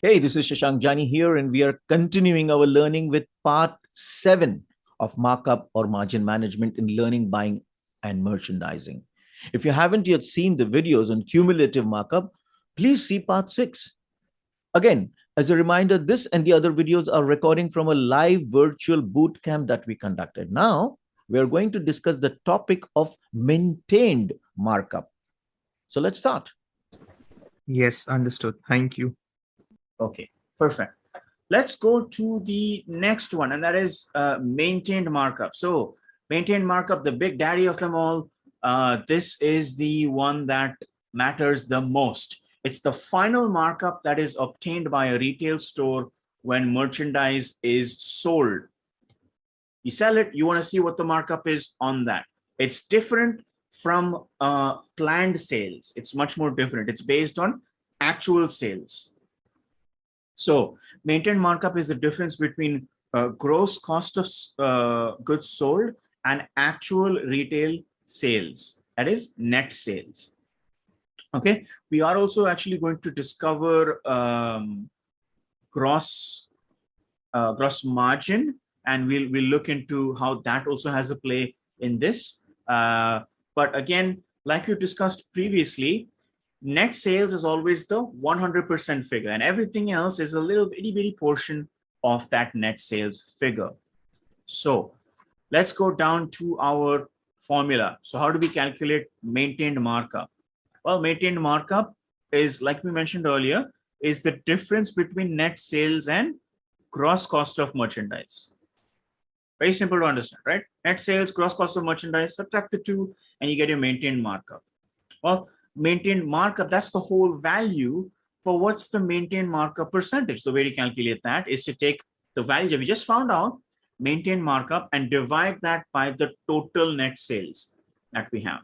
Hey, this is Shashank Jani here, and we are continuing our learning with part 7 of markup or margin management in learning, buying, and merchandising. If you haven't yet seen the videos on cumulative markup, please see part 6. Again, as a reminder, this and the other videos are recording from a live virtual boot camp that we conducted. Now, we are going to discuss the topic of maintained markup. So let's start. Yes, understood. Thank you. Okay, perfect. Let's go to the next one, and that is maintained markup. So maintained markup, the big daddy of them all. This is the one that matters the most. It's the final markup that is obtained by a retail store when merchandise is sold. You sell it, you want to see what the markup is on that. It's different from planned sales. It's much more different. It's based on actual sales. So maintained markup is the difference between gross cost of goods sold and actual retail sales, that is net sales. Okay, we are also actually going to discover gross margin, and we'll look into how that also has a play in this. But again, like we discussed previously, net sales is always the 100% figure, and everything else is a little bitty portion of that net sales figure. So let's go down to our formula. So how do we calculate maintained markup? Well, maintained markup is, like we mentioned earlier, is the difference between net sales and gross cost of merchandise. Very simple to understand, right? Net sales, gross cost of merchandise, subtract the two, and you get your maintained markup. Well, maintained markup, that's the whole value. For what's the maintained markup percentage? The way to calculate that is to take the value that we just found out, maintained markup, and divide that by the total net sales that we have.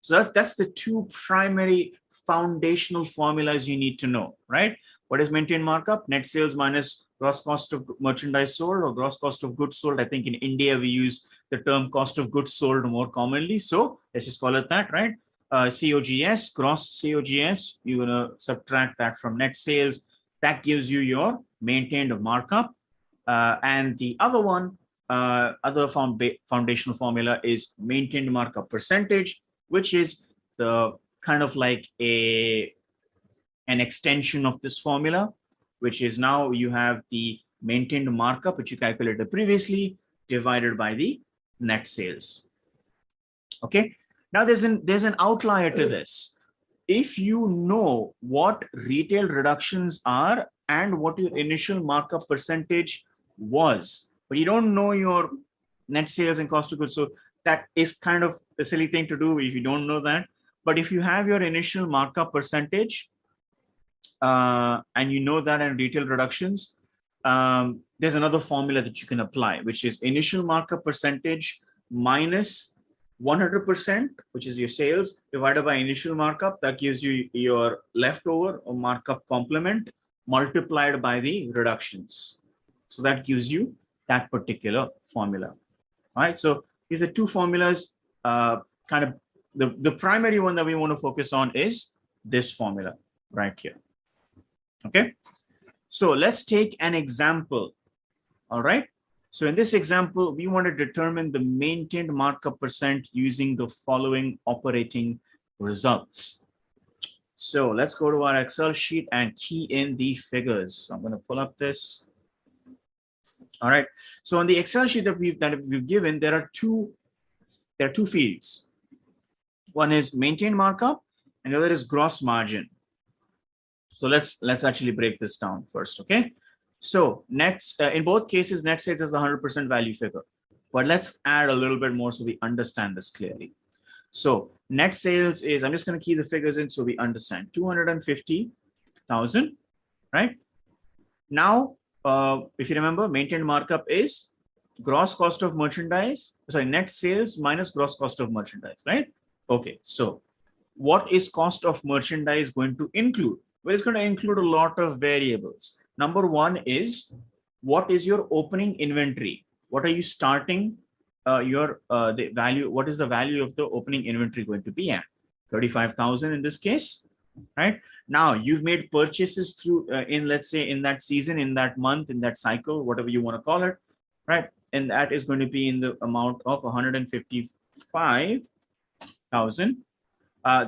So that's the two primary foundational formulas you need to know, right? What is maintained markup? Net sales minus gross cost of merchandise sold, or gross cost of goods sold. I think in India we use the term cost of goods sold more commonly. So let's just call it that, right? COGS, gross COGS, you're going to subtract that from net sales. That gives you your maintained markup. And the other one, other foundational formula is maintained markup percentage, which is the kind of like an extension of this formula, which is now you have the maintained markup, which you calculated previously, divided by the net sales. Okay. Now there's an outlier to this. If you know what retail reductions are and what your initial markup percentage was, but you don't know your net sales and cost of goods, so that is kind of a silly thing to do if you don't know that. But if you have your initial markup percentage and you know that in retail reductions, there's another formula that you can apply, which is initial markup percentage minus 100%, which is your sales, divided by initial markup. That gives you your leftover or markup complement multiplied by the reductions. So that gives you that particular formula. All right. So these are two formulas. Kind of the primary one that we want to focus on is this formula right here. Okay. So let's take an example. All right. So in this example, we want to determine the maintained markup percent using the following operating results. So let's go to our Excel sheet and key in the figures. So I'm going to pull up this. All right. So on the Excel sheet that we've given, there are two fields. One is maintained markup, and the other is gross margin. So let's actually break this down first. Okay. So next, in both cases, net sales is the 100% value figure. But let's add a little bit more so we understand this clearly. So net sales is, I'm just going to key the figures in so we understand, 250,000, right? Now, if you remember, maintained markup is gross cost of merchandise, sorry, net sales minus gross cost of merchandise, right? Okay, so what is cost of merchandise going to include? Well, it's going to include a lot of variables. Number one is, what is your opening inventory? What are you starting the value? What is the value of the opening inventory going to be at? 35,000 in this case, right? Now you've made purchases through in, let's say, in that season, in that month, in that cycle, whatever you want to call it, right? And that is going to be in the amount of 155,000.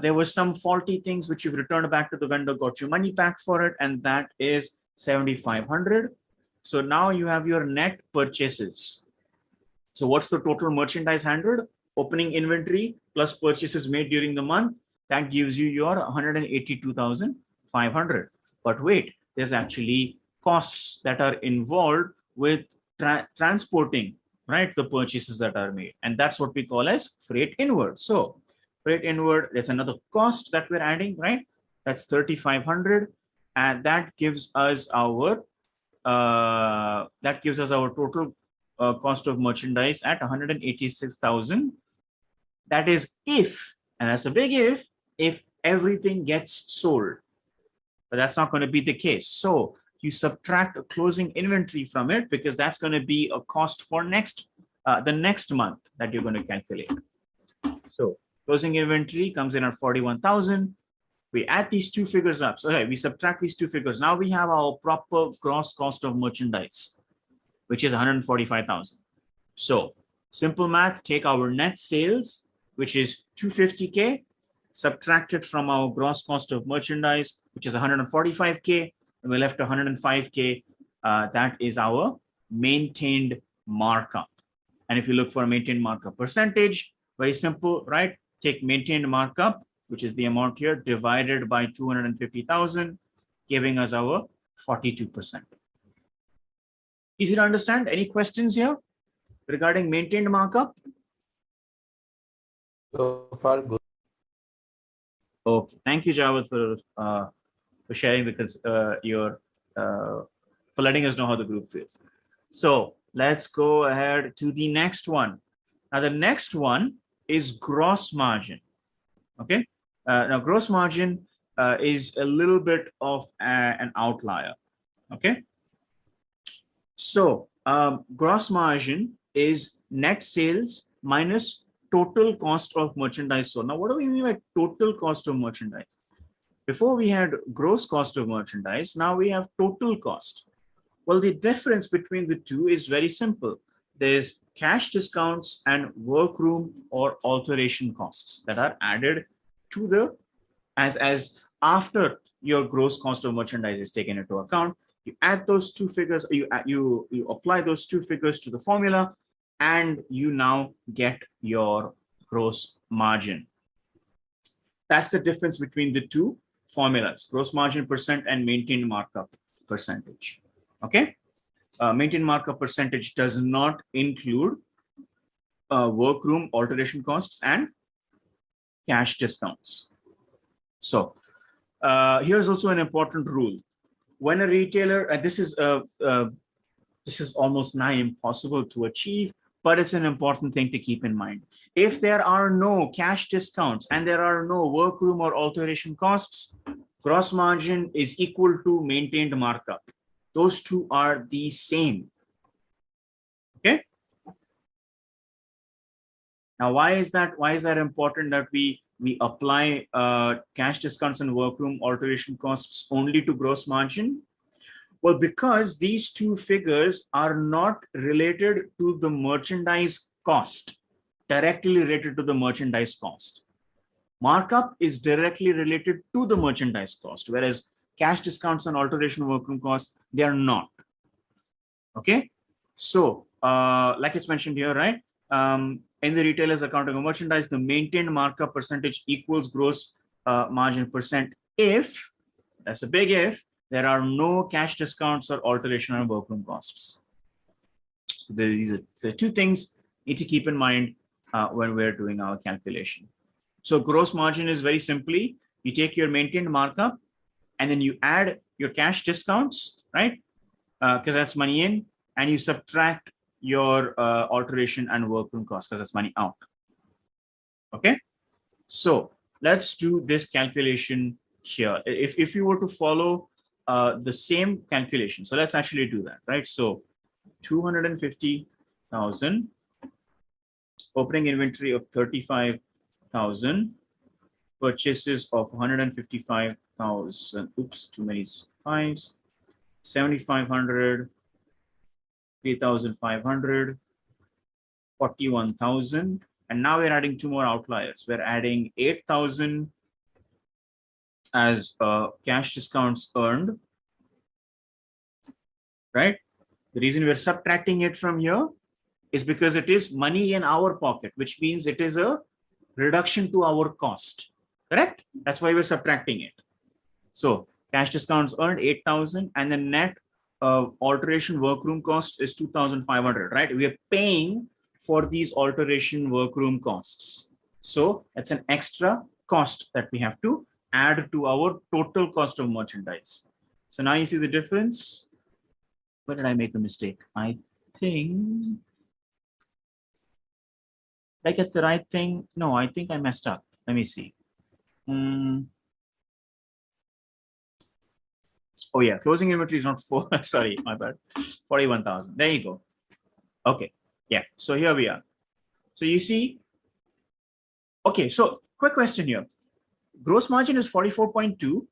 There was some faulty things which you've returned back to the vendor, got your money back for it, and that is 7,500. So now you have your net purchases. So what's the total merchandise handled? Opening inventory plus purchases made during the month. That gives you your 182,500. But wait, there's actually costs that are involved with transporting, right, the purchases that are made. And that's what we call as freight inward. So freight inward, there's another cost that we're adding, right? That's 3,500. And that gives us our total cost of merchandise at 186,000. That is if, and that's a big if everything gets sold. But that's not going to be the case. So you subtract a closing inventory from it, because that's going to be a cost for the next month that you're going to calculate. So closing inventory comes in at 41,000. We add these two figures up. So we subtract these two figures. Now we have our proper gross cost of merchandise, which is 145,000. So simple math, take our net sales, which is 250K, subtract it from our gross cost of merchandise, which is 145K, and we're left 105K. That is our maintained markup. And if you look for a maintained markup percentage, very simple, right? Take maintained markup, which is the amount here, divided by 250,000, giving us our 42%. Easy to understand? Any questions here regarding maintained markup? So far, good. Okay, thank you, Javed, for sharing for letting us know how the group feels. So let's go ahead to the next one. Now the next one is gross margin. Okay, now gross margin is a little bit of an outlier. Okay, so gross margin is net sales minus total cost of merchandise sold. Now, what do we mean by total cost of merchandise? Before we had gross cost of merchandise, now we have total cost. Well, the difference between the two is very simple. There's cash discounts and workroom or alteration costs that are added to the as after your gross cost of merchandise is taken into account. You add those two figures, you apply those two figures to the formula, and you now get your gross margin. That's the difference between the two formulas, gross margin percent and maintained markup percentage. Okay, maintained markup percentage does not include workroom alteration costs and cash discounts. So here's also an important rule. When a retailer, this is almost nigh impossible to achieve, but it's an important thing to keep in mind. If there are no cash discounts and there are no workroom or alteration costs, gross margin is equal to maintained markup. Those two are the same. Okay. Now, why is that? Why is that important that we apply cash discounts and workroom alteration costs only to gross margin? Well, because these two figures are not related to the merchandise cost, directly related to the merchandise cost. Markup is directly related to the merchandise cost, whereas cash discounts and alteration workroom costs, they are not. Okay, so like it's mentioned here, right? In the retailer's accounting of merchandise, the maintained markup percentage equals gross margin percent if, that's a big if, there are no cash discounts or alteration and workroom costs. So these are the two things need to keep in mind when we're doing our calculation. So gross margin is very simply, you take your maintained markup and then you add your cash discounts, right? Because that's money in, and you subtract your alteration and workroom costs because that's money out. Okay, so let's do this calculation here. If you were to follow the same calculation, so let's actually do that, right? So 250,000, opening inventory of 35,000, purchases of 155,000. Oops, too many fives. 7,500, 3,500, 41,000. And now we're adding two more outliers. We're adding 8,000 as cash discounts earned, right? The reason we're subtracting it from here is because it is money in our pocket, which means it is a reduction to our cost, correct? That's why we're subtracting it. So cash discounts earned 8,000 and the net alteration workroom costs is 2,500, right? We are paying for these alteration workroom costs. So that's an extra cost that we have to add to our total cost of merchandise. So now you see the difference. Where did I make a mistake? I think, did I get the right thing? No, I think I messed up. Let me see. Oh yeah, closing inventory is not 4. Sorry, my bad. 41,000. There you go. Okay. Yeah. So here we are. So you see. Okay. So quick question here. Gross margin is 44.2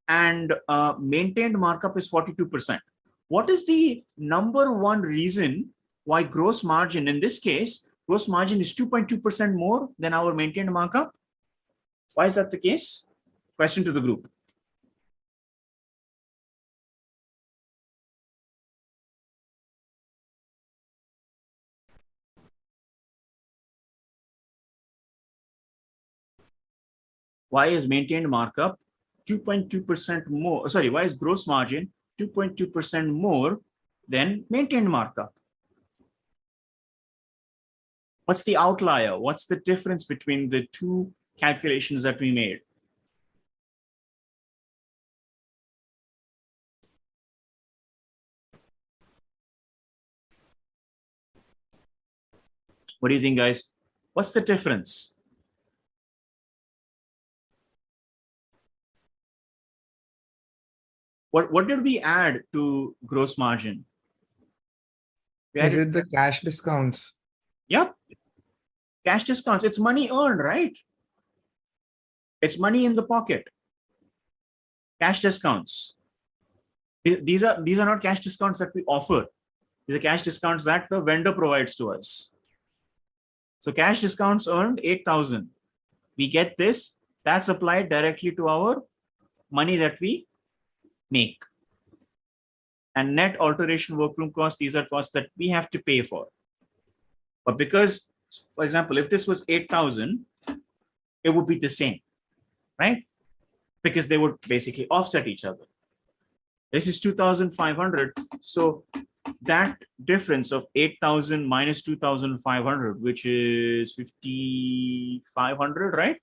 and maintained markup is 42%. What is the number one reason why gross margin, in this case, gross margin is 2.2% more than our maintained markup? Why is that the case? Question to the group. Why is maintained markup 2.2% more? Sorry, why is gross margin 2.2% more than maintained markup? What's the outlier? What's the difference between the two calculations that we made? What do you think, guys? What's the difference? What did we add to gross margin? Is it the cash discounts? Yep. Cash discounts. It's money earned, right? It's money in the pocket. Cash discounts. These are not cash discounts that we offer. These are cash discounts that the vendor provides to us. So cash discounts earned 8,000. We get this. That's applied directly to our money that we make. And net alteration workroom costs, these are costs that we have to pay for. But because, for example, if this was 8,000, it would be the same, right? Because they would basically offset each other. This is 2,500. So that difference of 8,000 minus 2,500, which is 5,500, right?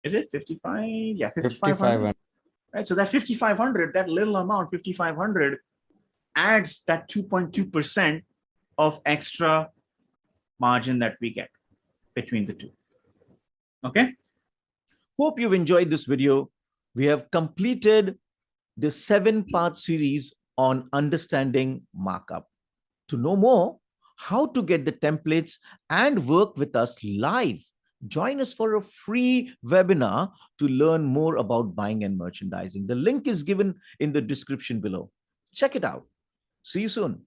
Is it 55? Yeah, 5,500. Right. So that 5,500, that little amount, 5,500, adds that 2.2% of extra margin that we get between the two. Okay. Hope you've enjoyed this video. We have completed the 7-part series on understanding markup. To know more how to get the templates and work with us live, join us for a free webinar to learn more about buying and merchandising. The link is given in the description below. Check it out. See you soon.